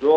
2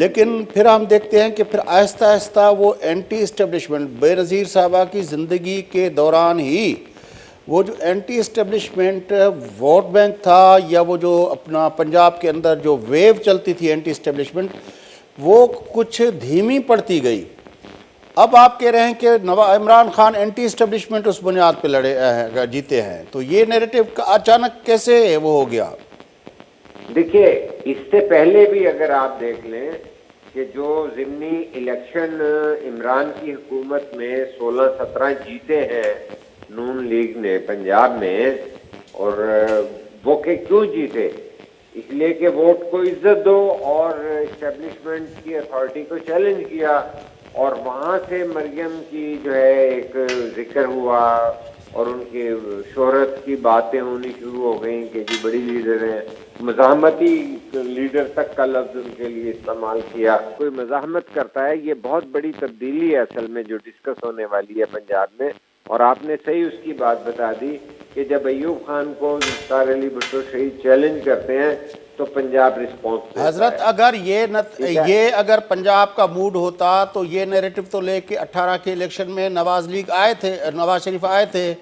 لیکن پھر ہم دیکھتے ہیں کہ پھر آہستہ آہستہ وہ اینٹی اسٹیبلشمنٹ بے نظیر صاحبہ کی زندگی کے دوران ہی وہ جو اینٹی اسٹیبلشمنٹ ووٹ بینک تھا یا وہ جو اپنا پنجاب کے اندر جو ویو چلتی تھی اینٹی اسٹیبلشمنٹ وہ کچھ دھیمی پڑتی گئی. اب آپ کہہ رہے ہیں کہ عمران خان اینٹی اسٹیبلشمنٹ اس بنیاد پہ جیتے ہیں, تو یہ نیریٹو اچانک کیسے وہ ہو گیا؟ دیکھیے اس سے پہلے بھی اگر آپ دیکھ لیں کہ جو ضمنی الیکشن عمران کی حکومت میں 16-17 جیتے ہیں نون لیگ نے پنجاب میں, اور وہ کہ کیوں جیتے؟ اس لیے کہ ووٹ کو عزت دو اور اسٹیبلشمنٹ کی اتھارٹی کو چیلنج کیا, اور وہاں سے مریم کی جو ہے ایک ذکر ہوا اور ان کی شہرت کی باتیں ہونی شروع ہو گئیں کہ جی بڑی لیڈر ہیں. مزاحمتی لیڈر تک کا لفظ ان کے لیے استعمال کیا. کوئی مزاحمت کرتا ہے, یہ بہت بڑی تبدیلی ہے اصل میں جو ڈسکس ہونے والی ہے پنجاب میں. اور آپ نے صحیح اس کی بات بتا دی کہ جب ایوب خان کو مختار علی بھٹو شہید چیلنج کرتے ہیں تو پنجاب رسپانس. حضرت اگر یہ اگر پنجاب کا موڈ ہوتا تو یہ نیریٹو تو لے کے 18 کے الیکشن میں نواز شریف آئے تھے.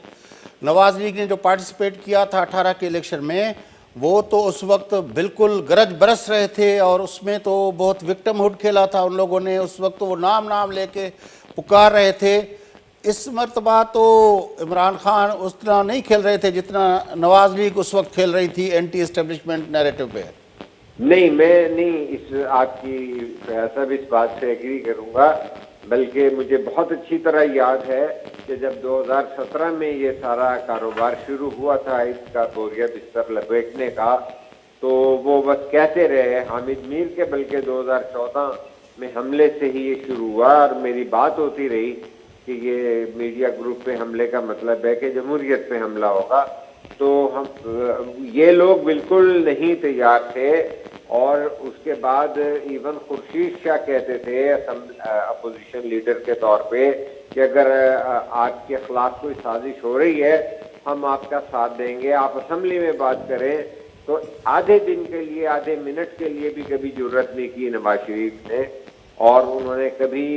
نواز لیگ نے جو پارٹیسپیٹ کیا تھا 18 کے الیکشن میں وہ تو اس وقت بالکل گرج برس رہے تھے اور اس میں تو بہت وکٹم ہوڈ کھیلا تھا ان لوگوں نے. اس وقت وہ نام لے کے پکار رہے تھے. اس مرتبہ تو عمران خان اس طرح نہیں کھیل رہے تھے جتنا نواز لیگ اس وقت کھیل رہی تھی اینٹی اسٹیبلشمنٹ نیریٹو پہ. نہیں, میں نہیں اس آپ کی سب اس بات سے ایگری کروں گا, بلکہ مجھے بہت اچھی طرح یاد ہے کہ جب 2017 میں یہ سارا کاروبار شروع ہوا تھا اس کا بوریا بستر لپیٹنے کا, تو وہ بس کہتے رہے حامد میر کے, بلکہ 2014 میں حملے سے ہی یہ شروع ہوا اور میری بات ہوتی رہی کہ یہ میڈیا گروپ پہ حملے کا مطلب ہے کہ جمہوریت پہ حملہ ہوگا. تو یہ لوگ بالکل نہیں تیار تھے. اور اس کے بعد ایون خورشید شاہ کہتے تھے اپوزیشن لیڈر کے طور پہ کہ اگر آپ کے خلاف کوئی سازش ہو رہی ہے ہم آپ کا ساتھ دیں گے, آپ اسمبلی میں بات کریں. تو آدھے دن کے لیے, آدھے منٹ کے لیے بھی کبھی جرت نہیں کی نواز شریف نے, اور انہوں نے کبھی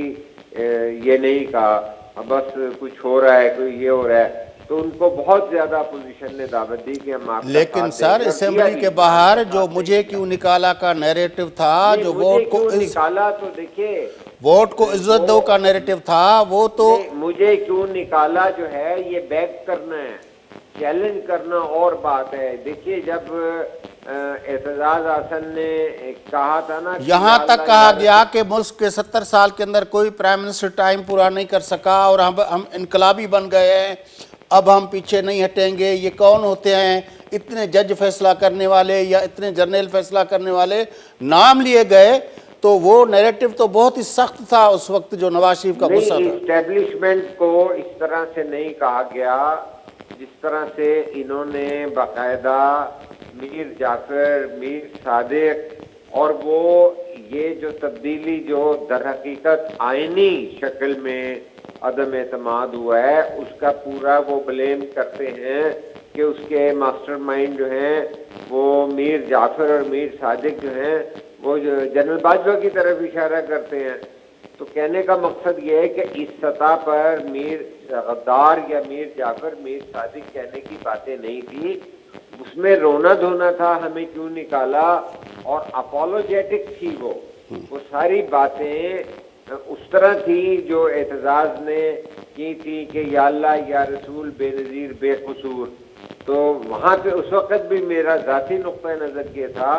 یہ نہیں کہا بس کچھ ہو رہا ہے, کوئی یہ ہو رہا ہے. تو ان کو بہت زیادہ اپوزیشن نے دعوت دی کہ ہم آپ کا لیکن سر اسمبلی کے باہر جو مجھے کیوں نکالا کا نیریٹو تھا, جو ووٹ کو نکالا, تو دیکھیے ووٹ کو عزت دو کا نیریٹو تھا, وہ تو مجھے کیوں نکالا جو ہے یہ بیک کرنا ہے, چیلنج کرنا اور بات ہے. دیکھیے جب اعتزاز حسن نے کہا تھا نا, یہاں تک کہا گیا کہ ملک کے 70 سال کے اندر کوئی پرائم منسٹر ٹائم پورا نہیں کر سکا اور ہم انقلابی بن گئے ہیں, اب ہم پیچھے نہیں ہٹیں گے. یہ کون ہوتے ہیں اتنے جج فیصلہ کرنے والے یا اتنے جرنیل فیصلہ کرنے والے, نام لیے گئے. تو وہ نیریٹو تو بہت ہی سخت تھا اس وقت جو نواز شریف کا غصہ تھا. اسٹیبلشمنٹ کو اس طرح سے نہیں کہا گیا جس طرح سے انہوں نے باقاعدہ میر جعفر, میر صادق اور وہ یہ جو تبدیلی جو در حقیقت آئینی شکل میں عدم اعتماد ہوا ہے اس کا پورا وہ بلیم کرتے ہیں کہ اس کے ماسٹر مائنڈ جو ہیں وہ میر جعفر اور میر صادق جو ہیں وہ جنرل باجوہ کی طرف اشارہ کرتے ہیں. تو کہنے کا مقصد یہ ہے کہ اس سطح پر میر غدار یا میر جعفر, میر صادق کہنے کی باتیں نہیں تھی. اس میں رونا دھونا تھا ہمیں کیوں نکالا, اور اپولوجیٹک تھی وہ ساری باتیں اس طرح تھی جو اعتزاز نے کی تھی کہ یا اللہ یا رسول بے نظیر بے قصور. تو وہاں پہ اس وقت بھی میرا ذاتی نقطہ نظر یہ تھا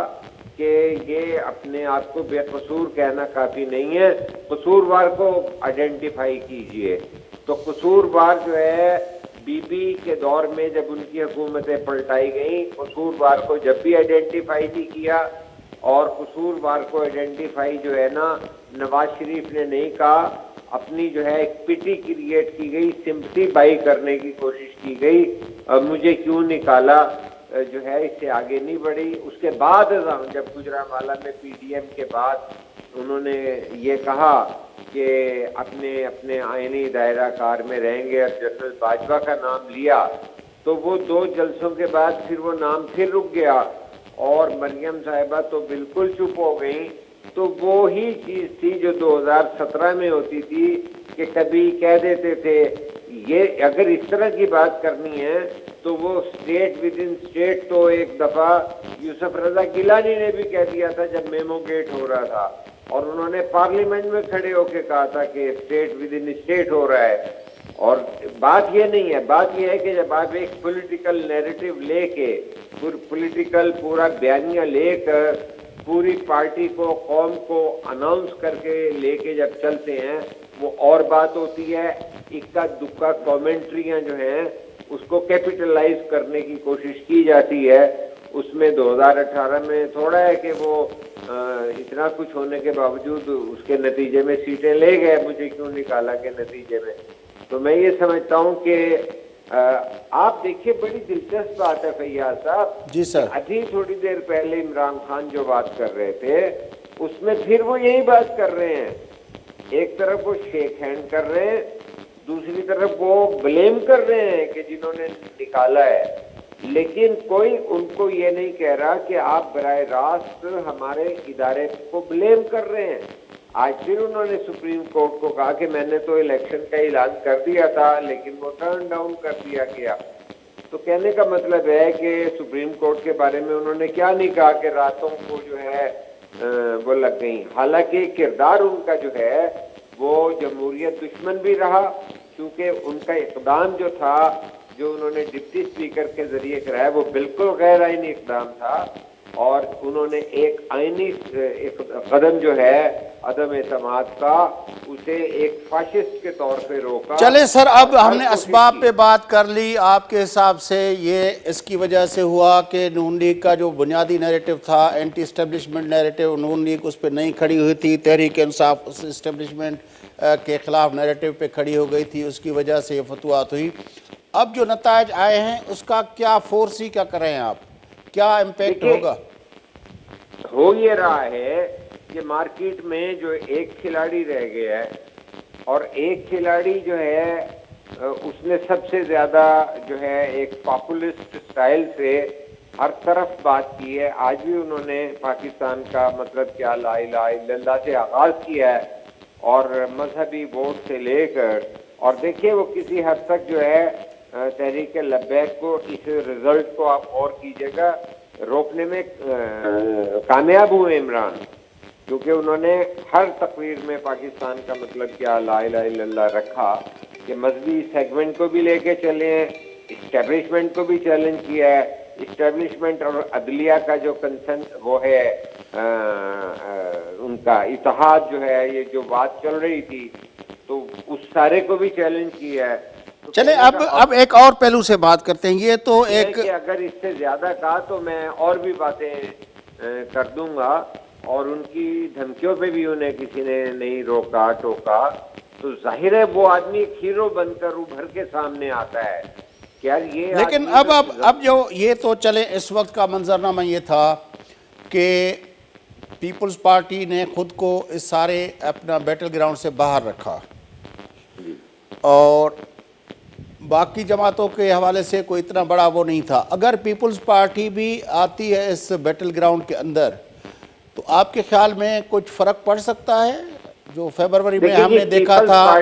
کہ یہ اپنے آپ کو بے قصور کہنا کافی نہیں ہے, قصوروار کو آئیڈینٹیفائی کیجئے. تو قصوروار جو ہے بی بی کے دور میں جب ان کی حکومتیں پلٹائی گئیں, قصوروار کو جب بھی آئیڈینٹیفائی نہیں کیا, اور قصوروار کو آئیڈینٹیفائی جو ہے نا نواز شریف نے نہیں کہا, اپنی جو ہے ایک پٹی کریٹ کی گئی, سمپٹی بائی کرنے کی کوشش کی گئی. مجھے کیوں نکالا جو ہے اس سے آگے نہیں بڑھی. اس کے بعد جب گجرانوالہ میں پی ڈی ایم کے بعد انہوں نے یہ کہا کہ اپنے آئینی دائرہ کار میں رہیں گے اور جنرل باجوہ کا نام لیا, تو وہ 2 جلسوں کے بعد پھر وہ نام پھر رک گیا, اور مریم صاحبہ تو بالکل چپ ہو گئیں تو وہی چیز تھی جو 2017 میں ہوتی تھی کہ کبھی کہہ دیتے تھے یہ اگر اس طرح کی بات کرنی ہے تو وہ اسٹیٹ ود ان اسٹیٹ، تو ایک دفعہ یوسف رضا گیلانی نے بھی کہہ دیا تھا جب میمو گیٹ ہو رہا تھا، اور انہوں نے پارلیمنٹ میں کھڑے ہو کے کہا تھا کہ اسٹیٹ ود ان اسٹیٹ ہو رہا ہے. اور بات یہ نہیں ہے، بات یہ ہے کہ جب آپ ایک پولیٹیکل نیریٹو لے کے پولیٹیکل پورا بیانیہ لے کر پوری پارٹی کو قوم کو اناؤنس کر کے لے کے جب چلتے ہیں وہ اور بات ہوتی ہے. اکا دکا کامنٹریاں جو ہیں اس کو کیپٹلائز کرنے کی کوشش کی جاتی ہے. اس میں 2018 میں تھوڑا ہے کہ وہ اتنا کچھ ہونے کے باوجود اس کے نتیجے میں سیٹیں لے گئے، مجھے کیوں نکالا کے نتیجے میں. تو میں یہ سمجھتا ہوں کہ آپ دیکھیے بڑی دلچسپ بات ہے فیاض صاحب. جی سر. ابھی تھوڑی دیر پہلے عمران خان جو بات کر رہے تھے اس میں پھر وہ یہی بات کر رہے ہیں. ایک طرف وہ شیک ہینڈ کر رہے ہیں، دوسری طرف وہ بلیم کر رہے ہیں کہ جنہوں نے نکالا ہے، لیکن کوئی ان کو یہ نہیں کہہ رہا کہ آپ براہ راست ہمارے ادارے کو بلیم کر رہے ہیں. آج پھر انہوں نے سپریم کورٹ کو کہا کہ میں نے تو الیکشن کا اعلان کر دیا تھا لیکن وہ ٹرن ڈاؤن کر دیا گیا. تو کہنے کا مطلب ہے کہ سپریم کورٹ کے بارے میں انہوں نے کیا نہیں کہا کہ راتوں کو جو ہے وہ لگ گئیں. حالانکہ کردار ان کا جو ہے وہ جمہوریت دشمن بھی رہا، کیونکہ ان کا اقدام جو تھا جو انہوں نے ڈپٹی اسپیکر کے ذریعے کرایا وہ بالکل غیر آئینی اقدام تھا، اور انہوں نے ایک آئینی قدم جو ہے عدم اعتماد کا اسے ایک فاشسٹ کے طور پہ روکا. چلے سر، اب ہم نے اسباب پہ بات کر لی. آپ کے حساب سے یہ اس کی وجہ سے ہوا کہ نون لیگ کا جو بنیادی نیریٹو تھا اینٹی اسٹیبلشمنٹ نیریٹو، نون لیگ اس پہ نہیں کھڑی ہوئی تھی، تحریک انصاف اس اسٹیبلشمنٹ کے خلاف نیریٹو پہ کھڑی ہو گئی تھی، اس کی وجہ سے یہ فتوحات ہوئی. اب جو نتائج آئے ہیں اس کا کیا فورسی کیا کر رہے ہیں آپ، کیا امپیکٹ ہوگا؟ ہو یہ رہا ہے کہ مارکیٹ میں جو ایک کھلاڑی رہ گیا ہے، اور ایک کھلاڑی جو ہے اس نے سب سے زیادہ جو ہے ایک پاپولسٹ سٹائل سے ہر طرف بات کی ہے. آج بھی انہوں نے پاکستان کا مطلب کیا لا الہ الا اللہ سے آغاز کیا ہے، اور مذہبی ووٹ سے لے کر، اور دیکھیے وہ کسی حد تک جو ہے تحریک لبیک کو اس رزلٹ کو آپ غور کیجیے گا روکنے میں کامیاب ہوئے عمران، کیونکہ انہوں نے ہر تقریر میں پاکستان کا مطلب کیا لا الہ الا اللہ رکھا، کہ مذہبی سیگمنٹ کو بھی لے کے چلے ہیں، اسٹیبلشمنٹ کو بھی چیلنج کیا ہے. اسٹیبلشمنٹ اور عدلیہ کا جو کنسن وہ ہے ان کا اتحاد جو ہے، یہ جو بات چل رہی تھی تو اس سارے کو بھی چیلنج کیا ہے. چلے اب ایک اور پہلو سے بات کرتے ہیں. یہ تو ایک کہ اگر اس سے زیادہ کہا تو میں اور بھی باتیں کر دوں گا، اور ان کی دھمکیوں پہ بھی انہیں کسی نے نہیں روکا ٹوکا، تو ظاہر ہے وہ آدمی ایک ہیرو بن کر ابھر کے سامنے آتا ہے. یہ لیکن اب جو یہ تو چلے اس وقت کا منظرنامہ یہ تھا کہ پیپلز پارٹی نے خود کو اس سارے اپنا بیٹل گراؤنڈ سے باہر رکھا، اور باقی جماعتوں کے حوالے سے کوئی اتنا بڑا وہ نہیں تھا. اگر پیپلز پارٹی بھی آتی ہے اس بیٹل گراؤنڈ کے اندر تو آپ کے خیال میں کچھ فرق پڑ سکتا ہے؟ جو فیبروری میں ہم نے دیکھا تھا،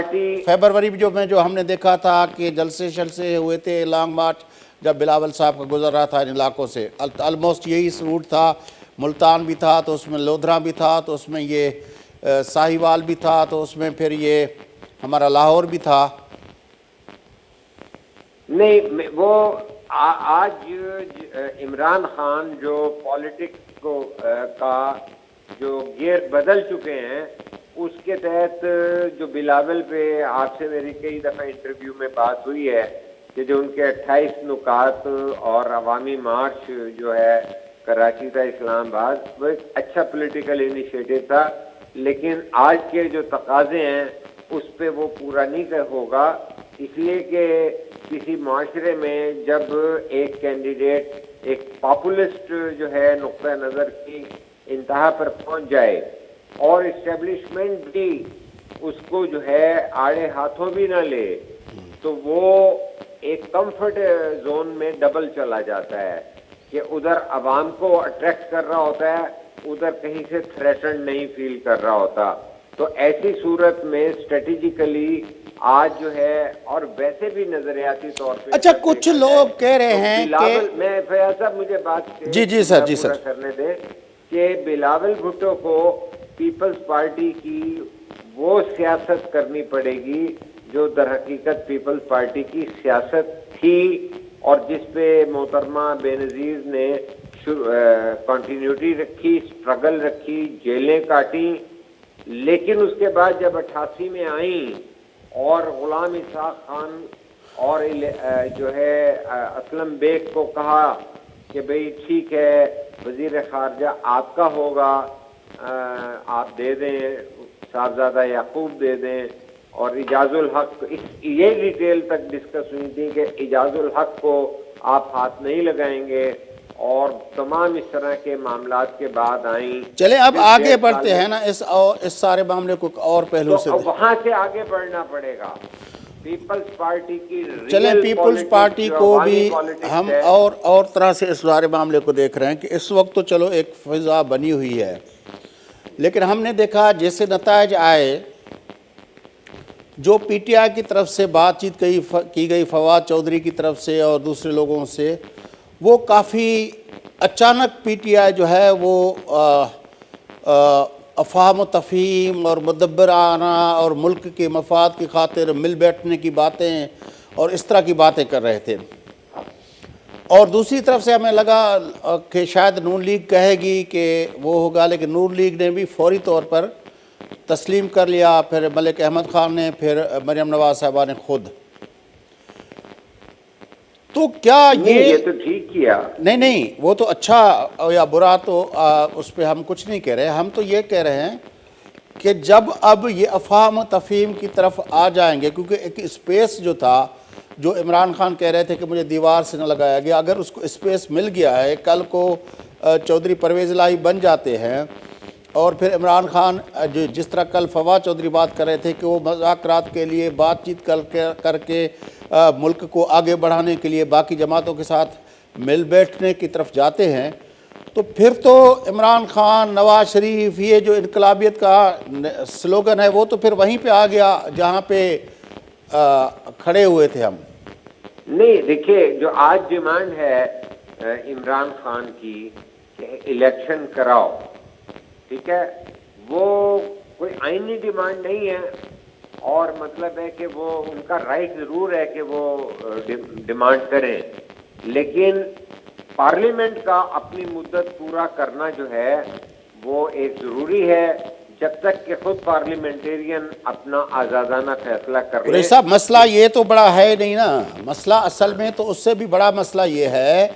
فیبروری جو ہم نے دیکھا تھا کہ جلسے ہوئے تھے، لانگ مارچ جب بلاول صاحب کا گزر رہا تھا ان علاقوں سے، آلموسٹ یہی روٹ تھا. ملتان بھی تھا تو اس میں لودھرا بھی تھا، تو اس میں یہ ساہیوال بھی تھا، تو اس میں پھر یہ ہمارا لاہور بھی تھا. نہیں، وہ آج عمران خان جو پالیٹکس کو کا جو گیئر بدل چکے ہیں، اس کے تحت جو بلاول پہ آپ سے میری کئی دفعہ انٹرویو میں بات ہوئی ہے کہ جو ان کے 28 نکات اور عوامی مارچ جو ہے کراچی کا اسلام آباد، وہ ایک اچھا پولیٹیکل انیشیٹو تھا، لیکن آج کے جو تقاضے ہیں اس پہ وہ پورا نہیں ہوگا. اس لیے کہ کسی معاشرے میں جب ایک کینڈیڈیٹ ایک پاپولسٹ جو ہے نقطہ نظر کی انتہا پر پہنچ جائے اور اسٹیبلشمنٹ بھی اس کو جو ہے آڑے ہاتھوں بھی نہ لے، تو وہ ایک کمفرٹ زون میں ڈبل چلا جاتا ہے، کہ ادھر عوام کو اٹریکٹ کر رہا ہوتا ہے، ادھر کہیں سے تھریٹنڈ نہیں فیل کر رہا ہوتا. تو ایسی صورت میں اسٹریٹجیکلی آج جو ہے، اور ویسے بھی نظریاتی طور پہ اچھا کچھ لوگ کہہ رہے ہیں کہ بلاول، میں فیاض صاحب مجھے بات جی سر پورا کرنے دیں کہ بلاول بھٹو کو پیپلز پارٹی کی وہ سیاست کرنی پڑے گی جو در حقیقت پیپلز پارٹی کی سیاست تھی، اور جس پہ محترمہ بے نظیر نے کنٹینیوٹی رکھی، اسٹرگل رکھی، جیلیں کاٹی. لیکن اس کے بعد جب 88 میں آئیں اور غلام اسحاق خان اور جو ہے اسلم بیگ کو کہا کہ بھئی ٹھیک ہے وزیر خارجہ آپ کا ہوگا، آپ دے دیں، صاحبزادہ یعقوب دے دیں، اور اجاز الحق، یہ ڈیٹیل تک ڈسکس ہوئی تھی کہ اجاز الحق کو آپ ہاتھ نہیں لگائیں گے، اور تمام اس طرح کے معاملات کے بعد آئیں. چلیں اب آگے بڑھتے ہیں نا اس سارے معاملے کو اور پہلو سے. وہاں سے آگے بڑھنا پڑے گا. پیپلز پارٹی کی چلیں پیپلز پارٹی کو بھی ہم اور طرح سے اس سارے معاملے کو دیکھ رہے ہیں کہ اس وقت تو چلو ایک فضا بنی ہوئی ہے، لیکن ہم نے دیکھا جیسے نتائج آئے، جو پی ٹی آئی کی طرف سے بات چیت کی گئی فواد چودھری کی طرف سے اور دوسرے لوگوں سے، وہ کافی اچانک پی ٹی آئی جو ہے وہ افہام و تفہیم اور مدبرانہ اور ملک کے مفاد کی خاطر مل بیٹھنے کی باتیں اور اس طرح کی باتیں کر رہے تھے. اور دوسری طرف سے ہمیں لگا کہ شاید نون لیگ کہے گی کہ وہ ہوگا، لیکن نون لیگ نے بھی فوری طور پر تسلیم کر لیا، پھر ملک احمد خان نے، پھر مریم نواز صاحبہ نے خود. تو کیا یہ تو ٹھیک کیا؟ نہیں وہ تو اچھا یا برا تو اس پہ ہم کچھ نہیں کہہ رہے. ہم تو یہ کہہ رہے ہیں کہ جب اب یہ افہام و تفہیم کی طرف آ جائیں گے، کیونکہ ایک اسپیس جو تھا، جو عمران خان کہہ رہے تھے کہ مجھے دیوار سے نہ لگایا گیا، اگر اس کو اسپیس مل گیا ہے، کل کو چودھری پرویز الہی بن جاتے ہیں، اور پھر عمران خان جس طرح کل فواد چودھری بات کر رہے تھے کہ وہ مذاکرات کے لیے بات چیت کر کے ملک کو آگے بڑھانے کے لیے باقی جماعتوں کے ساتھ مل بیٹھنے کی طرف جاتے ہیں، تو پھر تو عمران خان، نواز شریف، یہ جو انقلابیت کا سلوگن ہے وہ تو پھر وہیں پہ آ گیا جہاں پہ کھڑے ہوئے تھے ہم. نہیں دیکھیے، جو آج ڈیمانڈ ہے عمران خان کی کہ الیکشن کراؤ، ٹھیک ہے، وہ کوئی آئینی ڈیمانڈ نہیں ہے، اور مطلب ہے کہ وہ ان کا رائٹ ضرور ہے کہ وہ ڈیمانڈ کریں، لیکن پارلیمنٹ کا اپنی مدت پورا کرنا جو ہے وہ ایک ضروری ہے، جب تک کہ خود پارلیمنٹیرین اپنا آزادانہ فیصلہ کر لیں. صاحب مسئلہ یہ تو بڑا ہے نہیں نا، مسئلہ اصل میں تو اس سے بھی بڑا مسئلہ یہ ہے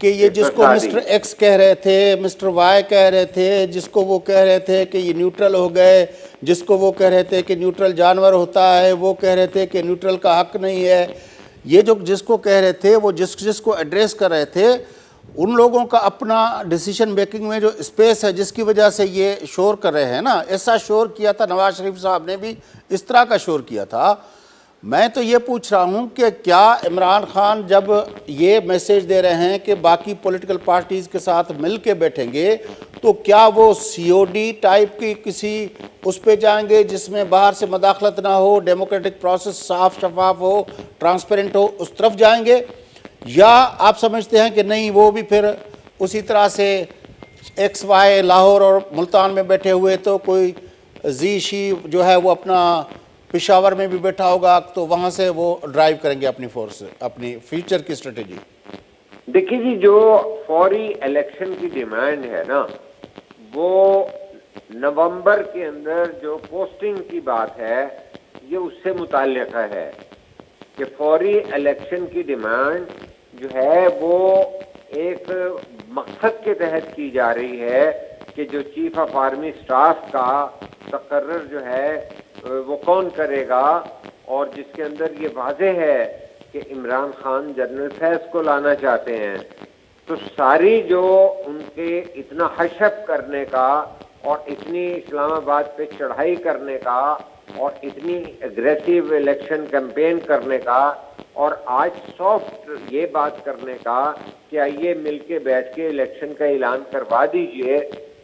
کہ یہ جس کو مسٹر ایکس کہہ رہے تھے، مسٹر وائی کہہ رہے تھے، جس کو وہ کہہ رہے تھے کہ یہ نیوٹرل ہو گئے، جس کو وہ کہہ رہے تھے کہ نیوٹرل جانور ہوتا ہے، وہ کہہ رہے تھے کہ نیوٹرل کا حق نہیں ہے، یہ جو جس کو کہہ رہے تھے، وہ جس کو ایڈریس کر رہے تھے، ان لوگوں کا اپنا ڈیسیشن میکنگ میں جو اسپیس ہے جس کی وجہ سے یہ شور کر رہے ہیں نا، ایسا شور کیا تھا نواز شریف صاحب نے بھی، اس طرح کا شور کیا تھا. میں تو یہ پوچھ رہا ہوں کہ کیا عمران خان جب یہ میسیج دے رہے ہیں کہ باقی پولیٹیکل پارٹیز کے ساتھ مل کے بیٹھیں گے، تو کیا وہ سی او ڈی ٹائپ کی کسی اس پہ جائیں گے جس میں باہر سے مداخلت نہ ہو، ڈیموکریٹک پروسیس صاف شفاف ہو، ٹرانسپیرنٹ ہو، اس طرف جائیں گے، یا آپ سمجھتے ہیں کہ نہیں وہ بھی پھر اسی طرح سے ایکس وائی لاہور اور ملتان میں بیٹھے ہوئے، تو کوئی زی شی جو ہے وہ اپنا پشاور میں بھی بیٹھا ہوگا، تو وہاں سے وہ ڈرائیو کریں گے اپنی فورس، اپنی فیوچر کی اسٹریٹجی؟ دیکھیے جی، جو فوری الیکشن کی ڈیمانڈ ہے نا، وہ نومبر کے اندر جو پوسٹنگ کی بات ہے یہ اس سے متعلقہ ہے کہ فوری الیکشن کی ڈیمانڈ جو ہے وہ ایک مقصد کے تحت کی جا رہی ہے کہ جو چیف آف آرمی سٹاف کا تقرر جو ہے وہ کون کرے گا، اور جس کے اندر یہ واضح ہے کہ عمران خان جنرل فیض کو لانا چاہتے ہیں. تو ساری جو ان کے اتنا حشب کرنے کا اور اتنی اسلام آباد پہ چڑھائی کرنے کا اور اتنی اگریسیو الیکشن کیمپین کرنے کا اور آج سافٹ یہ بات کرنے کا کہ آئیے مل کے بیٹھ کے الیکشن کا اعلان کروا دیجئے،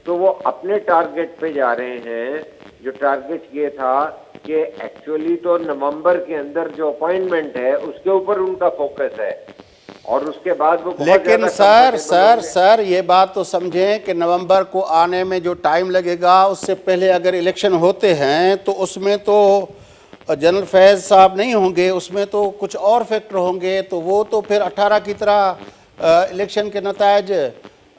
تو وہ اپنے ٹارگٹ پہ جا رہے ہیں، جو ٹارگٹ یہ تھا کہ ایکچولی تو نومبر کے اندر جو اپوائنٹمنٹ ہے اس کے اوپر ان کا فوکس ہے، اور اس کے بعد وہ بہت لیکن زیادہ سر comfortable ہوں گے۔ سر یہ بات تو سمجھیں کہ نومبر کو آنے میں جو ٹائم لگے گا اس سے پہلے اگر الیکشن ہوتے ہیں تو اس میں تو جنرل فیض صاحب نہیں ہوں گے، اس میں تو کچھ اور فیکٹر ہوں گے، تو وہ تو پھر 18 کی طرح الیکشن کے نتائج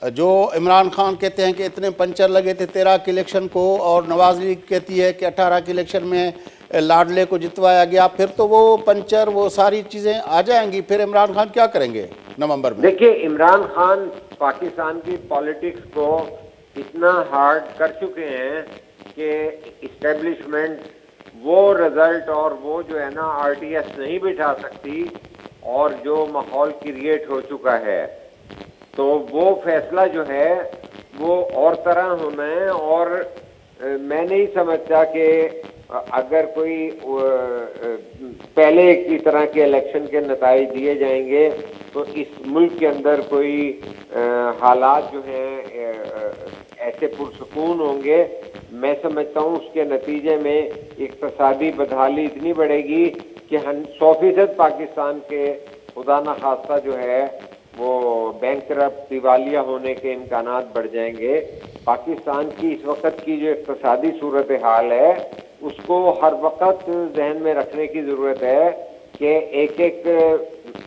جو عمران خان کہتے ہیں کہ اتنے پنچر لگے تھے 13 کے الیکشن کو، اور نواز لیگ کہتی ہے کہ 18 کے الیکشن میں لاڈلے کو جتوایا گیا، پھر تو وہ پنچر وہ ساری چیزیں آ جائیں گی، پھر عمران خان کیا کریں گے نومبر میں؟ دیکھیے، عمران خان پاکستان کی پالیٹکس کو اتنا ہارڈ کر چکے ہیں کہ اسٹیبلشمنٹ وہ رزلٹ اور وہ جو ہے نا آر ٹی ایس نہیں بٹھا سکتی، اور جو ماحول کریٹ ہو چکا ہے تو وہ فیصلہ جو ہے وہ اور طرح ہونا ہے۔ اور میں نہیں سمجھتا کہ اگر کوئی پہلے کی طرح کے الیکشن کے نتائج دیے جائیں گے تو اس ملک کے اندر کوئی حالات جو ہیں ایسے پرسکون ہوں گے۔ میں سمجھتا ہوں اس کے نتیجے میں اقتصادی بدحالی اتنی بڑھے گی کہ 100% پاکستان کے خدا نخواستہ جو ہے وہ بینک کرپٹ دیوالیہ ہونے کے امکانات بڑھ جائیں گے۔ پاکستان کی اس وقت کی جو اقتصادی صورتحال ہے اس کو ہر وقت ذہن میں رکھنے کی ضرورت ہے کہ ایک ایک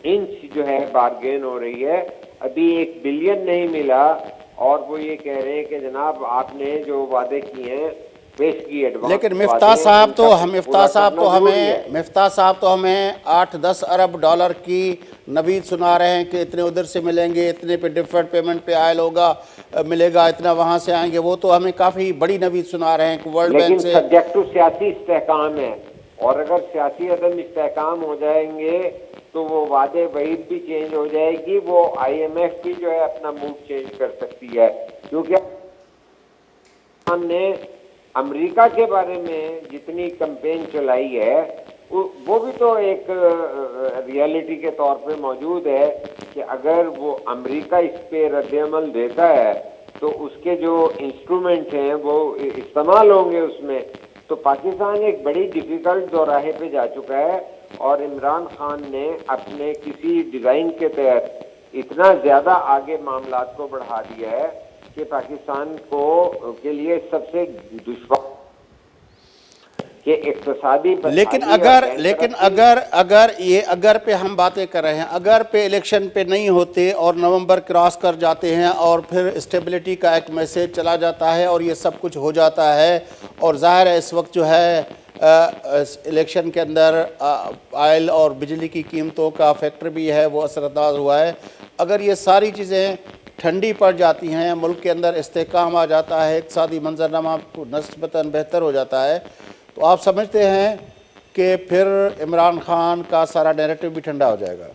انچ جو ہے بارگین ہو رہی ہے۔ ابھی 1 بلین نہیں ملا، اور وہ یہ کہہ رہے ہیں کہ جناب آپ نے جو وعدے کیے ہیں پیش کی ایڈوانس، لیکن مفتاح صاحب تو ہمیں 8-10 ارب ڈالر کی نوید سنا رہے ہیں کہ اتنے ادھر سے ملیں گے، اتنے پہ ڈیفرڈ پیمنٹ پہ آئل ہوگا ملے گا، اتنا وہاں سے آئیں گے، وہ تو ہمیں کافی بڑی نوید سنا رہے ہیں کہ ورلڈ لیکن بینک سے۔ سبجیکٹ ٹو سیاسی استحکام ہے، اور اگر سیاسی عدم استحکام ہو جائیں گے تو وہ وعدے وعید بھی چینج ہو جائے گی، وہ آئی ایم ایف بھی جو ہے اپنا موڈ چینج کر سکتی ہے، کیونکہ ہم نے امریکہ کے بارے میں جتنی کمپین چلائی ہے وہ بھی تو ایک ریالٹی کے طور پہ موجود ہے کہ اگر وہ امریکہ اس پہ رد عمل دیتا ہے تو اس کے جو انسٹرومنٹ ہیں وہ استعمال ہوں گے اس میں۔ تو پاکستان ایک بڑی ڈیفیکلٹ دوراہے پہ جا چکا ہے، اور عمران خان نے اپنے کسی ڈیزائن کے تحت اتنا زیادہ آگے معاملات کو بڑھا دیا ہے کہ پاکستان کے لیے سب سے دشوار کہ اقتصادی اگر پہ ہم باتیں کر رہے ہیں، اگر پہ الیکشن پہ نہیں ہوتے اور نومبر کراس کر جاتے ہیں اور پھر اسٹیبلٹی کا ایک میسیج چلا جاتا ہے اور یہ سب کچھ ہو جاتا ہے، اور ظاہر ہے اس وقت جو ہے الیکشن کے اندر آئل اور بجلی کی قیمتوں کا فیکٹر بھی ہے وہ اثر انداز ہوا ہے، اگر یہ ساری چیزیں ٹھنڈی پڑ جاتی ہیں، ملک کے اندر استحکام آ جاتا ہے، اقتصادی منظرنامہ نسبتاً بہتر ہو جاتا ہے، تو آپ سمجھتے ہیں کہ پھر عمران خان کا سارا نیریٹو بھی ٹھنڈا ہو جائے گا؟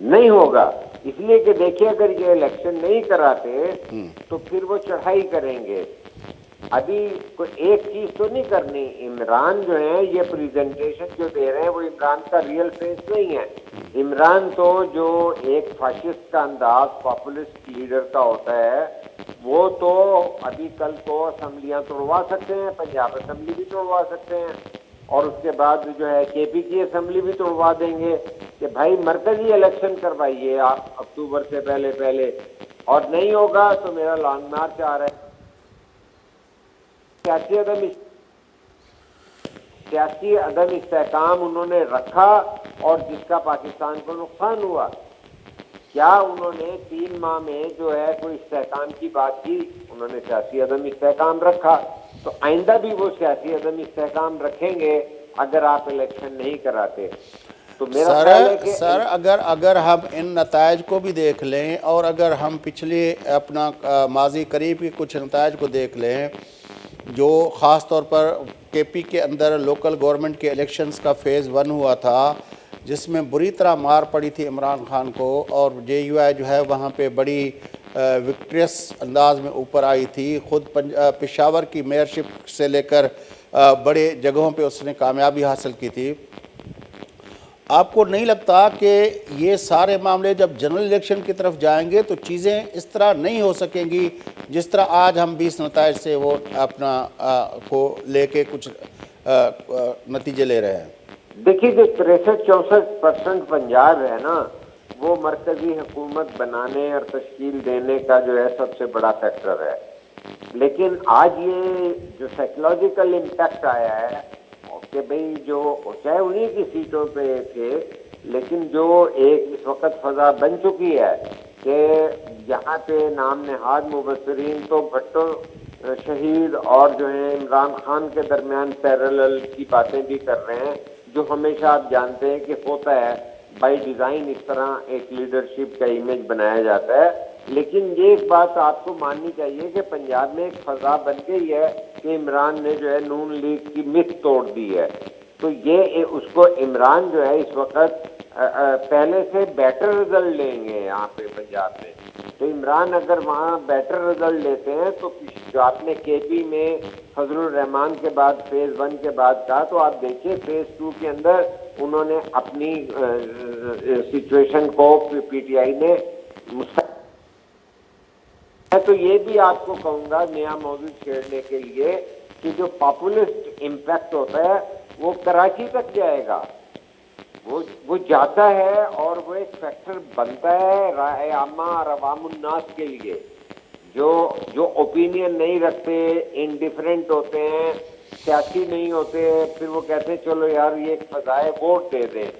نہیں ہوگا، اس لیے کہ دیکھیں اگر یہ الیکشن نہیں کراتے تو پھر وہ چڑھائی کریں گے۔ ابھی کوئی ایک چیز تو نہیں کرنی، عمران جو ہے یہ پریزنٹیشن جو دے رہے ہیں وہ عمران کا ریئل فیس نہیں ہے۔ عمران تو جو ایک فاشسٹ کا انداز پاپولسٹ لیڈر کا ہوتا ہے وہ تو ابھی کل کو اسمبلیاں توڑوا سکتے ہیں، پنجاب اسمبلی بھی توڑوا سکتے ہیں، اور اس کے بعد جو ہے کے پی کی اسمبلی بھی توڑوا دیں گے کہ بھائی مرکزی الیکشن کروائیے آپ اکتوبر سے پہلے، اور نہیں ہوگا تو میرا لانگ مارچ آ رہا ہے۔ سیاسی عدم استحکام انہوں نے رکھا، اور جس کا پاکستان کو نقصان ہوا۔ کیا انہوں نے 3 ماہ میں جو ہے کوئی استحکام کی بات کی؟ انہوں نے سیاسی عدم استحکام رکھا، تو آئندہ بھی وہ سیاسی عدم استحکام رکھیں گے اگر آپ الیکشن نہیں کراتے۔ تو میرا خیال ہے کہ سر اگر ہم ان نتائج کو بھی دیکھ لیں، اور اگر ہم پچھلے اپنا ماضی قریب کے کچھ نتائج کو دیکھ لیں، جو خاص طور پر کے پی کے اندر لوکل گورنمنٹ کے الیکشنز کا فیز 1 ہوا تھا، جس میں بری طرح مار پڑی تھی عمران خان کو، اور جے یو آئی جو ہے وہاں پہ بڑی وکٹریس انداز میں اوپر آئی تھی، خود پشاور کی میئرشپ سے لے کر بڑے جگہوں پہ اس نے کامیابی حاصل کی تھی۔ آپ کو نہیں لگتا کہ یہ سارے معاملے جب جنرل الیکشن کی طرف جائیں گے تو چیزیں اس طرح نہیں ہو سکیں گی جس طرح آج ہم 20 نتائج سے وہ اپنا کو لے کے کچھ نتیجے لے رہے ہیں؟ دیکھیے جو 63-64% پنجاب ہے نا وہ مرکزی حکومت بنانے اور تشکیل دینے کا جو ہے سب سے بڑا فیکٹر ہے، لیکن آج یہ جو سائیکولوجیکل امپیکٹ آیا ہے کہ بھئی جو چاہے انہی کی سیٹوں پہ تھے، لیکن جو ایک اس وقت فضا بن چکی ہے کہ یہاں پہ نام نہاد مبصرین تو بھٹو شہید اور جو ہیں عمران خان کے درمیان پیرالل کی باتیں بھی کر رہے ہیں، جو ہمیشہ آپ جانتے ہیں کہ ہوتا ہے بائی ڈیزائن اس طرح ایک لیڈرشپ کا امیج بنایا جاتا ہے۔ لیکن یہ ایک بات آپ کو ماننی چاہیے کہ پنجاب میں ایک فضا بن گئی ہے کہ عمران نے جو ہے نون لیگ کی مت توڑ دی ہے، تو یہ اس کو عمران جو ہے اس وقت پہلے سے بیٹر رزلٹ لیں گے یہاں پہ پنجاب میں، تو عمران اگر وہاں بیٹر رزلٹ لیتے ہیں تو جو آپ نے کے پی میں فضل الرحمان کے بعد فیز 1 کے بعد کہا، تو آپ دیکھیں فیز 2 کے اندر انہوں نے اپنی سچویشن کو پی ٹی آئی نے تو یہ بھی آپ کو کہوں گا نیا موضوع چھیڑنے کے لیے کہ جو پاپولسٹ امپیکٹ ہوتا ہے وہ کراچی تک جائے گا، وہ جاتا ہے اور وہ ایک فیکٹر بنتا ہے رائے عامہ اور عوام الناس کے لیے، جو اوپینین نہیں رکھتے، انڈیفرنٹ ہوتے ہیں، سیاسی نہیں ہوتے، پھر وہ کہتے ہیں چلو یار یہ ایک فضائے ووٹ دے دیں،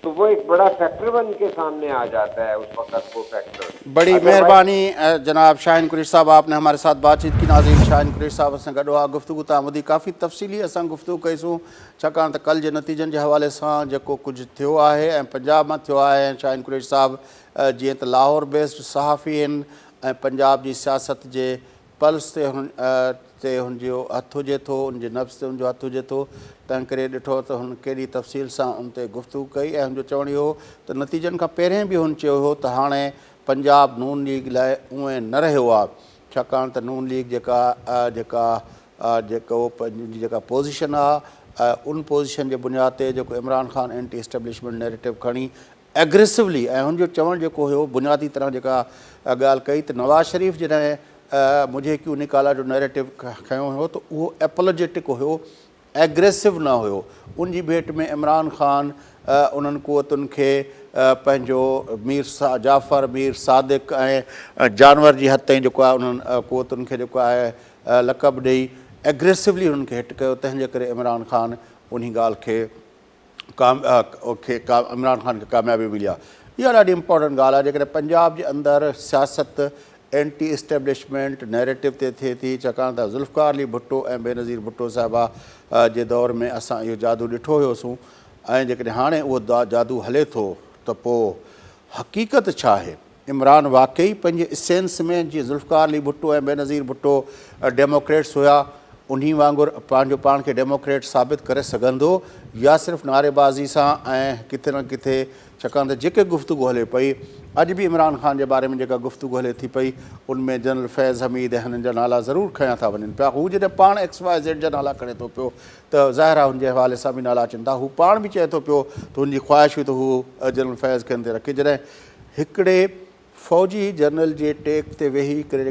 تو وہ ایک بڑا فیکٹر بن کے سامنے آ جاتا ہے اس وقت وہ فیکٹر۔ بڑی مہربانی جناب شاہین قریشی صاحب، آپ نے ہمارے ساتھ بات چیت کی۔ ناظرین، شاہین قریشی صاحب سے گڈوا گفتگو تامدی کافی تفصیلی اساں گفتگو کئیسوں، چھاکان کل کے نتیجن کے حوالے سے جو کچھ تھو ہے پنجاب میں تھو ہے۔ شاہین قریشی صاحب جی تو لاہور بیسڈ صحافی ہیں، پنجاب کی سیاست کے پلس تے ان جو ہاتھ ہوجے تو ان کے نفس تے ان جو ہاتھ ہوجے تو تنگ کرے ڈٹھو تو ان کیڑی تفصیل سے ان تے گفتگو کئی، ان جو چوڑی ہو تو نتیجن کا پہریں بھی ان چیو ہو تو ہانے پنجاب نون لیگ لائے اویں نہ رہو آ، چھاکان تو نون لیگ جکا پوزیشن ان پوزیشن کے بنیاد تے جو Imran Khan anti establishment narrative کھڑی ایگریسولی ان جو چوڑ جو ہو بنیادی طرح جکا گال کئی تو نواز شریف جنہیں مجھے کیوں نکالا جو نیریٹو کھیوں ہو تو وہ ایپولوجیٹک ہو، ایگریسو نہ ہو، ان کی بھیٹ میں عمران خان انہن قوتن کے پنجو میر جعفر میر صادق جانور کی حد تائیں جو انہن قوتن کے جو ہے لقب ڈی ایگریسولی ان کے ہٹ کیا، تنجے کرے عمران خان انہی گال کے عمران خان کے کامیابی ملی۔ یہ ڈاڈی امپورٹنٹ گال ہے جے پنجاب کے اندر سیاست اینٹی اسٹیبلشمنٹ نیریٹو تے تھے تھی، چھاکان تا ذوالفقار علی بھٹو بے نظیر بھٹو صاحبہ کے دور میں اساں یہ جادو ڈٹھو ہوسوں، جے ہانے وہ جادو ہلے تو پو حقیقت چھا ہے؟ عمران واقعی پنجے اسینس میں جی ذوالفقار علی بھٹو بے نظیر بھٹو ڈیموکریٹس ہویا انہی وانگر پانجو پان کے ڈیموکریٹ ثابت کرے سگندو یا صرف نعرے بازی سا کتے نہ کتے، چھاکان تے جے گفتگو ہلے پئی اج بھی عمران خان کے بارے میں جگہ گفتگو ہلے تھی پئی ان میں جنرل فیض حمید ہن جا نالا ضرور کھیا تھا ونن پیا، وہ جے پان XYZ جا نالا کھڑے تو پیو تو ظاہر ہے ان کے حوالے سے بھی نالا چنتا وہ پان بھی چاہے تو پیو تو ان کی خواہش ہوئی تو وہ جنرل فیض کے اندر رکھے جڑیں ہکڑے فوجی جنرل کے ٹیک تے وہی کرے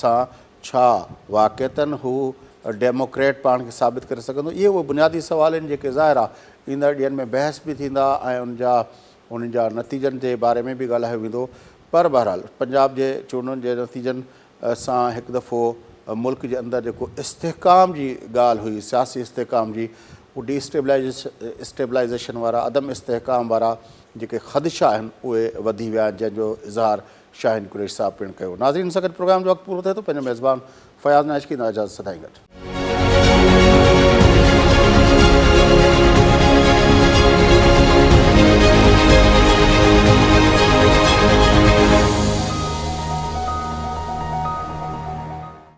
سا چھا واقعتاً ہو ڈیموکریٹ پان کے ثابت کر سکندو؟ یہ وہ بنیادی سوال ہیں جے ظاہر ہے ایندڑ ڈین میں بحث بھی تھیندا ان جا نتیجن کے بارے میں بھی ڳالهايو ويندو، پر بہرحال پنجاب کے چونڈن کے نتیجن سان ایک دفعو ملک کے اندر جو استحکام کی گال ہوئی، سیاسی استحکام کی، وہ ڈی اسٹیبلائزیشن والا عدم استحکام والا جو خدشہ ہیں وہ ودی ویا جن جو اظہار شاہین قریشی صاحب پن کیو۔ ناظرین سگت پروگرام جو وقت پورو تھے تو پنجو میزبان فیاض ناشکی اجازت سدائیں گا۔